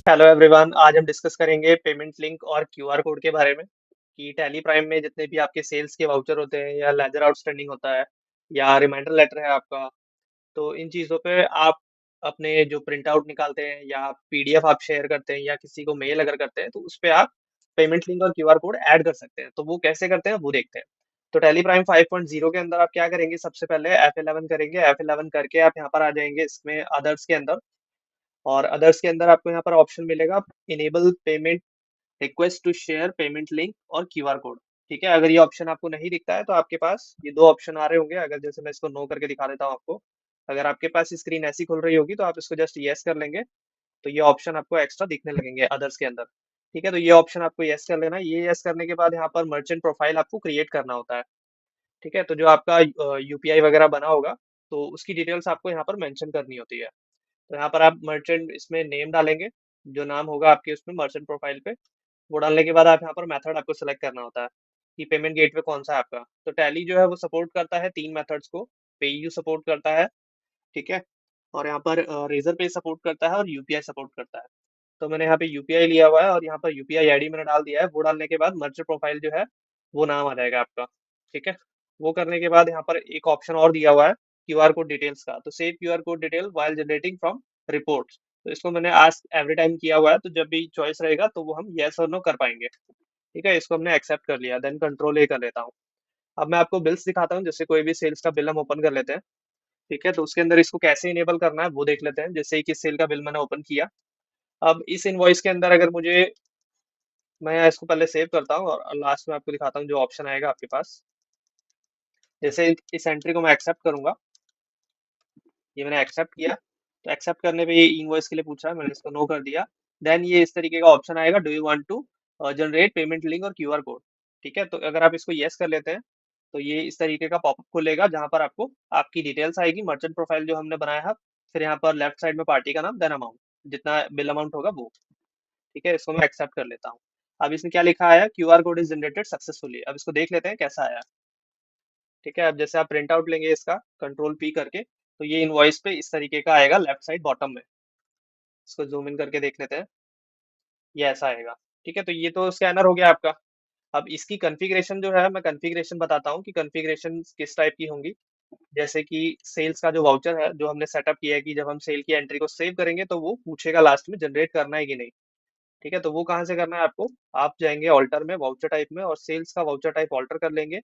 Hello everyone. आज हम discuss करेंगे पेमेंट लिंक और क्यूआर कोड के बारे में कि टैली प्राइम में जितने भी आपके सेल्स के वाउचर होते हैं या लेजर आउटस्टैंडिंग होता है या रिमाइंडर लेटर है आपका, तो इन चीज़ों पे आप अपने जो प्रिंट आउट निकालते हैं या पीडीएफ आप शेयर करते हैं या किसी को मेल अगर करते हैं तो उस पे आप पेमेंट लिंक और क्यूआर कोड ऐड कर सकते हैं। तो वो कैसे करते हैं वो देखते हैं। तो टैली प्राइम 5.0 के अंदर आप क्या करेंगे, सबसे पहले F11 करेंगे। F11 करके आप यहाँ पर आ जाएंगे इसमें अदर्स के अंदर, और अदर्स के अंदर आपको यहाँ पर ऑप्शन मिलेगा enable payment request to share payment link और क्यूआर कोड। ठीक है, अगर ये ऑप्शन आपको नहीं दिखता है तो आपके पास ये दो ऑप्शन आ रहे होंगे। अगर जैसे मैं इसको नो करके दिखा देता हूँ आपको, अगर आपके पास स्क्रीन ऐसी खुल रही होगी तो आप इसको जस्ट यस कर लेंगे, तो ये ऑप्शन आपको एक्स्ट्रा दिखने लगेंगे अदर्स के अंदर। ठीक है, तो ये ऑप्शन आपको यस कर लेना है। ये यस करने के बाद यहाँ पर मर्चेंट प्रोफाइल आपको क्रिएट करना होता है। ठीक है, तो जो आपका यूपीआई वगैरह बना होगा तो उसकी डिटेल्स आपको यहाँ पर मेंशन करनी होती है। तो यहाँ पर आप मर्चेंट इसमें नेम डालेंगे, जो नाम होगा आपके उसमें मर्चेंट प्रोफाइल पे। वो डालने के बाद आप यहाँ पर मेथड आपको सेलेक्ट करना होता है कि पेमेंट गेटवे कौन सा है आपका। तो टैली जो है वो सपोर्ट करता है तीन मेथड्स को। पेयू सपोर्ट करता है, ठीक है, और यहाँ पर रेजर पे सपोर्ट करता है और यूपीआई सपोर्ट करता है। तो मैंने यहाँ पे यूपीआई लिया हुआ है और यहाँ पर यूपीआई आईडी मैंने डाल दिया है। वो डालने के बाद मर्चेंट प्रोफाइल जो है वो नाम आ जाएगा आपका। ठीक है, वो करने के बाद यहाँ पर एक ऑप्शन और दिया हुआ है क्यूआर कोड डिटेल्स का। तो save QR code detail while generating from reports, तो इसको मैंने आज एवरी टाइम किया हुआ है, तो जब भी चॉइस रहेगा तो वो हम येस और नो कर पाएंगे। ठीक है, इसको हमने एक्सेप्ट कर लिया, देन कंट्रोल ए कर लेता हूँ। अब मैं आपको बिल्स दिखाता हूँ, जैसे कोई भी सेल्स का बिल हम ओपन कर लेते हैं। ठीक है, तो उसके अंदर इसको कैसे इनेबल करना है वो देख लेते हैं। जैसे ही किस सेल का बिल मैंने ओपन किया, अब इस इनवॉइस के अंदर अगर मुझे, मैं इसको पहले सेव करता हूँ और लास्ट में आपको दिखाता हूँ जो ऑप्शन आएगा आपके पास। जैसे इस एंट्री को मैं एक्सेप्ट करूंगा, ये मैंने एक्सेप्ट किया, तो एक्सेप्ट करने पे ये इनवॉइस के लिए पूछ रहा है, मैंने इसको नो कर दिया। देन ये इस तरीके का ऑप्शन आएगा, do you want to generate payment link और क्यूआर कोड। ठीक है, तो अगर आप इसको यस कर लेते हैं तो ये इस तरीके का पॉपअप खुलेगा, जहां पर आपको आपकी डिटेल्स आएगी, मर्चेंट प्रोफाइल जो हमने बनाया है, फिर यहाँ पर लेफ्ट साइड में पार्टी का नाम, देन अमाउंट, जितना बिल अमाउंट होगा वो। ठीक है, इसको मैं एक्सेप्ट कर लेता हूँ। अब इसमें क्या लिखा आया, QR code is generated successfully. अब इसको देख लेते हैं कैसा आया। ठीक है, अब जैसे आप प्रिंट आउट लेंगे इसका कंट्रोल पी करके, तो ये इनवॉइस पे इस तरीके का आएगा लेफ्ट साइड बॉटम में। इसको जूम इन करके देख लेते हैं, ये ऐसा आएगा। ठीक है, तो ये तो स्कैनर हो गया आपका। अब इसकी कॉन्फ़िगरेशन जो है, मैं कॉन्फ़िगरेशन बताता हूँ कि कॉन्फ़िगरेशन किस टाइप की होंगी। जैसे कि सेल्स का जो वाउचर है जो हमने सेटअप किया है कि जब हम सेल की एंट्री को सेव करेंगे तो वो पूछेगा लास्ट में जनरेट करना है कि नहीं। ठीक है, तो वो कहाँ से करना है आपको, आप जाएंगे ऑल्टर में, वाउचर टाइप में, और सेल्स का वाउचर टाइप ऑल्टर कर लेंगे।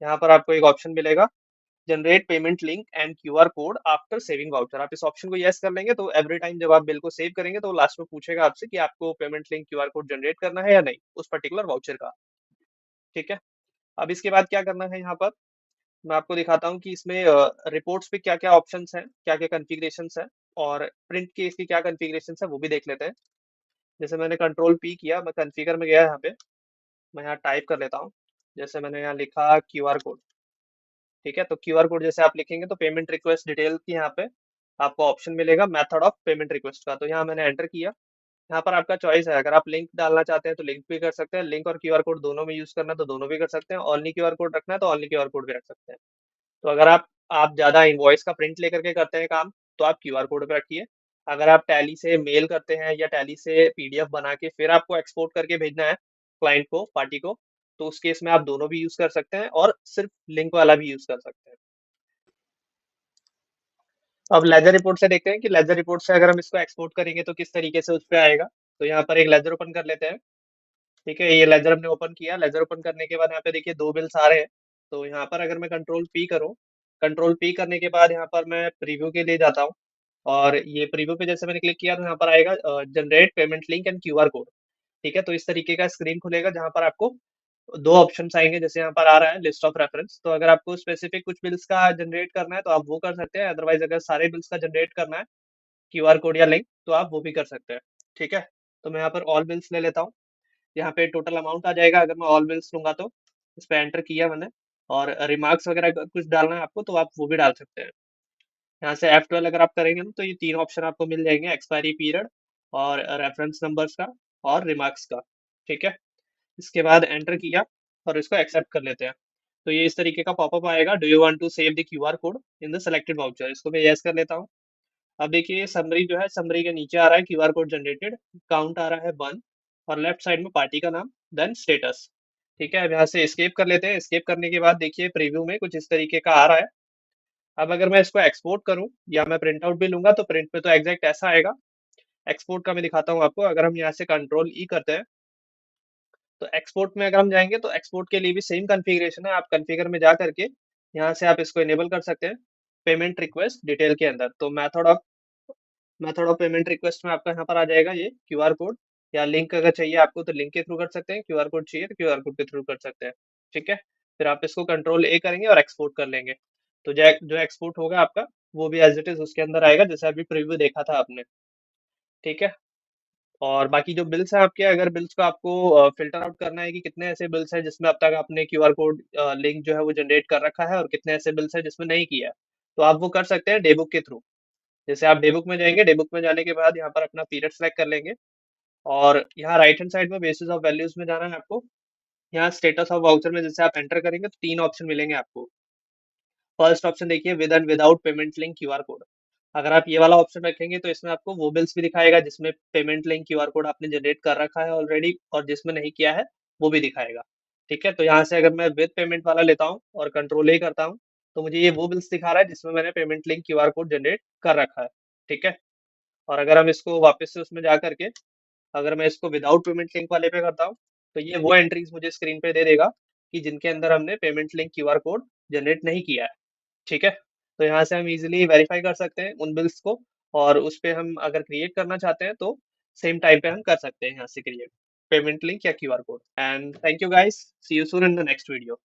यहाँ पर आपको एक ऑप्शन मिलेगा, generate payment link and QR code after saving voucher. आप इस ऑप्शन को यस कर लेंगे तो एवरी टाइम जब आप बिल को सेव करेंगे तो लास्ट में पूछेगा आपसे कि आपको payment link QR code generate करना है या नहीं उस पर्टिकुलर वाउचर का। ठीक है, अब इसके बाद क्या करना है, यहाँ पर मैं आपको दिखाता हूँ कि इसमें रिपोर्ट्स पे क्या क्या ऑप्शंस हैं, क्या क्या कॉन्फ़िगरेशंस हैं, और प्रिंट के इसकी क्या कॉन्फ़िगरेशंस है वो भी देख लेते हैं। जैसे मैंने कंट्रोल पी किया, मैं कॉन्फ़िगर में गया यहाँ पे, मैं यहाँ टाइप कर लेता हूँ। जैसे मैंने यहाँ लिखा क्यूआर कोड। ठीक है, तो क्यूआर कोड जैसे आप लिखेंगे तो पेमेंट रिक्वेस्ट डिटेल की यहाँ पे आपको ऑप्शन मिलेगा मेथड ऑफ पेमेंट रिक्वेस्ट का, तो यहाँ मैंने एंटर किया। यहाँ पर आपका चॉइस है, अगर आप लिंक डालना चाहते हैं तो लिंक भी कर सकते हैं, लिंक और क्यूआर कोड दोनों में यूज करना है तो दोनों भी कर सकते हैं, ओनली क्यूआर कोड रखना है तो ओनली क्यूआर कोड भी रख सकते हैं। तो अगर आप ज्यादा इनवॉइस का प्रिंट लेकर के करते हैं काम, तो आप क्यूआर कोड पे रखिए। अगर आप टैली से मेल करते हैं या टैली से पीडीएफ बना के फिर आपको एक्सपोर्ट करके भेजना है क्लाइंट को, पार्टी को, तो उस केस में आप दोनों भी यूज कर सकते हैं और सिर्फ लिंक वाला भी यूज कर सकते हैं। अब लेजर रिपोर्ट से देखते हैं कि लेजर रिपोर्ट से अगर हम इसको एक्सपोर्ट करेंगे तो किस तरीके से उस पर आएगा। तो यहाँ पर एक लेजर ओपन कर लेते हैं। ठीक है, ये लेजर हमने ओपन किया। लेजर ओपन करने के बाद यहाँ पे देखिए दो बिल्स आ रहे हैं। तो यहाँ पर अगर मैं कंट्रोल पी करूँ, कंट्रोल पी करने के बाद यहाँ पर मैं प्रीव्यू के लिए जाता हूँ, और ये प्रीव्यू पे जैसे मैंने क्लिक किया तो यहाँ पर आएगा generate payment link and QR code. ठीक है, तो इस तरीके का स्क्रीन खुलेगा जहाँ पर आपको दो ऑप्शन आएंगे, जैसे यहाँ पर आ रहा है लिस्ट ऑफ रेफरेंस। तो अगर आपको स्पेसिफिक कुछ बिल्स का जनरेट करना है तो आप वो कर सकते हैं, अदरवाइज अगर सारे बिल्स का जनरेट करना है क्यूआर कोड या लिंक तो आप वो भी कर सकते हैं। ठीक है, तो मैं यहाँ पर ऑल बिल्स ले लेता हूँ। यहाँ पे टोटल अमाउंट आ जाएगा अगर मैं ऑल बिल्स लूंगा तो। इस पे एंटर किया मैंने, और रिमार्क्स वगैरह अगर कुछ डालना है आपको तो आप वो भी डाल सकते हैं। यहाँ से F12 अगर आप करेंगे ना तो ये तीन ऑप्शन आपको मिल जाएंगे, एक्सपायरी पीरियड और रेफरेंस नंबर्स का और रिमार्क्स का। ठीक है, इसके बाद एंटर किया और इसको एक्सेप्ट कर लेते हैं। तो ये इस तरीके का पॉपअप आएगा, do you want to save the QR code in the selected voucher. इसको मैं यस कर लेता हूँ। अब देखिए समरी जो है, समरी के नीचे आ रहा है क्यूआर कोड जनरेटेड, काउंट आ रहा है 1, और लेफ्ट साइड में पार्टी का नाम, देन स्टेटस। ठीक है, अब यहाँ से एस्केप कर लेते हैं। एस्केप करने के बाद देखिए प्रीव्यू में कुछ इस तरीके का आ रहा है। अब अगर मैं इसको एक्सपोर्ट करूं या मैं प्रिंट आउट भी लूंगा तो प्रिंट में तो एग्जैक्ट ऐसा आएगा। एक्सपोर्ट का मैं दिखाता हूँ आपको। अगर हम यहाँ से कंट्रोल ई करते हैं तो एक्सपोर्ट में अगर हम जाएंगे तो एक्सपोर्ट के लिए भी सेम कॉन्फ़िगरेशन है। आप कॉन्फ़िगर में जा करके यहाँ से आप इसको इनेबल कर सकते हैं पेमेंट रिक्वेस्ट डिटेल के अंदर। तो मेथड ऑफ पेमेंट रिक्वेस्ट में आपका यहाँ पर आ जाएगा ये क्यूआर कोड, या लिंक अगर चाहिए आपको तो लिंक के थ्रू कर सकते हैं, क्यूआर कोड चाहिए तो क्यूआर कोड के थ्रू कर सकते हैं। ठीक है, फिर आप इसको कंट्रोल ए करेंगे और एक्सपोर्ट कर लेंगे। तो जो एक्सपोर्ट होगा आपका वो भी एज इट इज उसके अंदर आएगा जैसे अभी प्रीव्यू देखा था आपने। ठीक है, और बाकी जो बिल्स हैं आपके, अगर बिल्स को आपको फिल्टर आउट करना है कि कितने ऐसे बिल्स हैं जिसमें अब तक आपने क्यूआर कोड लिंक जो है वो जनरेट कर रखा है और कितने ऐसे बिल्स हैं जिसमें नहीं किया है, तो आप वो कर सकते हैं डेबुक के थ्रू। जैसे आप डेबुक में जाएंगे, डेबुक में जाने के बाद यहाँ पर अपना पीरियड सेलेक्ट कर लेंगे, और यहाँ राइट हैंड साइड में बेसिस ऑफ वैल्यूज में जाना है आपको। यहाँ स्टेटस ऑफ वाउचर में जैसे आप एंटर करेंगे तो 3 ऑप्शन मिलेंगे आपको। फर्स्ट ऑप्शन देखिए, with and without payment link QR code. अगर आप ये वाला ऑप्शन रखेंगे तो इसमें आपको वो बिल्स भी दिखाएगा जिसमें पेमेंट लिंक क्यूआर कोड आपने जनरेट कर रखा है ऑलरेडी, और जिसमें नहीं किया है वो भी दिखाएगा। ठीक है, तो यहाँ से अगर मैं विद पेमेंट वाला लेता हूँ और कंट्रोल ए करता हूँ तो मुझे ये वो बिल्स दिखा रहा है जिसमें मैंने payment link QR code generate कर रखा है। ठीक है, और अगर हम इसको वापस से उसमें जा करके अगर मैं इसको विदाउट पेमेंट लिंक वाले पे करता हूँ तो ये वो एंट्रीज मुझे स्क्रीन पे दे देगा कि जिनके अंदर हमने payment link QR code generate नहीं किया है। ठीक है, तो यहाँ से हम इजीली वेरीफाई कर सकते हैं उन बिल्स को, और उस पे हम अगर क्रिएट करना चाहते हैं तो सेम टाइम पे हम कर सकते हैं यहाँ से क्रिएट पेमेंट लिंक या QR code. And thank you guys, see you soon in the next video.